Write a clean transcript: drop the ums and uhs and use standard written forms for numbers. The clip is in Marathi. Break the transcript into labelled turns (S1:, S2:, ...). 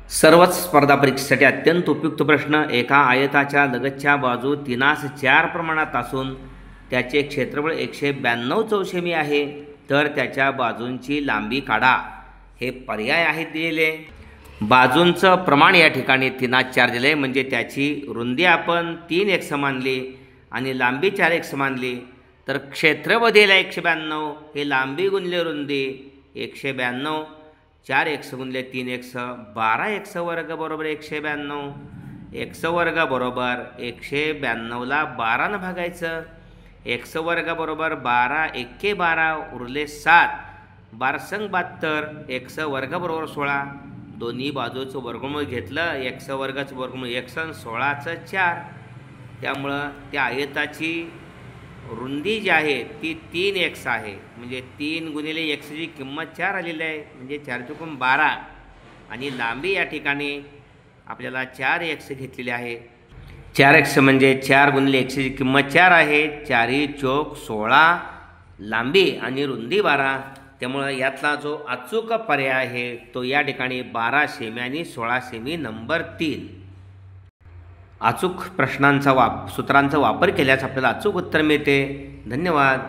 S1: सर्वच स्पर्धा परीक्षेसाठी अत्यंत उपयुक्त प्रश्न। एका आयताच्या लगतच्या बाजू 3:4 प्रमाणात असून त्याचे क्षेत्रफळ 192 चौशेमी आहे, तर त्याच्या बाजूंची लांबी काढा। हे पर्याय आहेत दिलेले। बाजूंचं प्रमाण या ठिकाणी 3:4 दिले, म्हणजे त्याची रुंदी आपण 3x मानली आणि लांबी 4x मानली, तर क्षेत्रफळ दिले 192, हे लांबी गुणिले रुंदी 192, 4x गुणिले 3x 12x वर्ग बरोबर 192, x वर्ग बरोबर 192ला 12ने भागायचं, x वर्ग बरोबर 12 1 12 उरले 7, 12 संग 72, x वर्ग बरोबर 16, दोन्ही बाजूचं वर्गमूळ घेतलं, x वर्गाचं वर्गमूळ x आणि 16चं 4, त्यामुळं त्या आयताची रुंदी जी आहे ती 3x आहे, म्हणजे 3 गुणिले xची किंमत 4 आलेली आहे, म्हणजे 4×3 12, आणि लांबी या ठिकाणी आपल्याला 4x घेतलेली आहे। 4x म्हणजे 4 गुणिले xची किंमत 4 आहे, 4×4 16, लांबी आणि रुंदी 12, त्यामुळं यातला जो अचूक पर्याय आहे तो या ठिकाणी 12 सेमी आणि 16 सेमी नंबर 3। अचूक प्रश्नांचा सूत्रांचा वापर केल्यास आपल्याला अचूक उत्तर मिळते। धन्यवाद।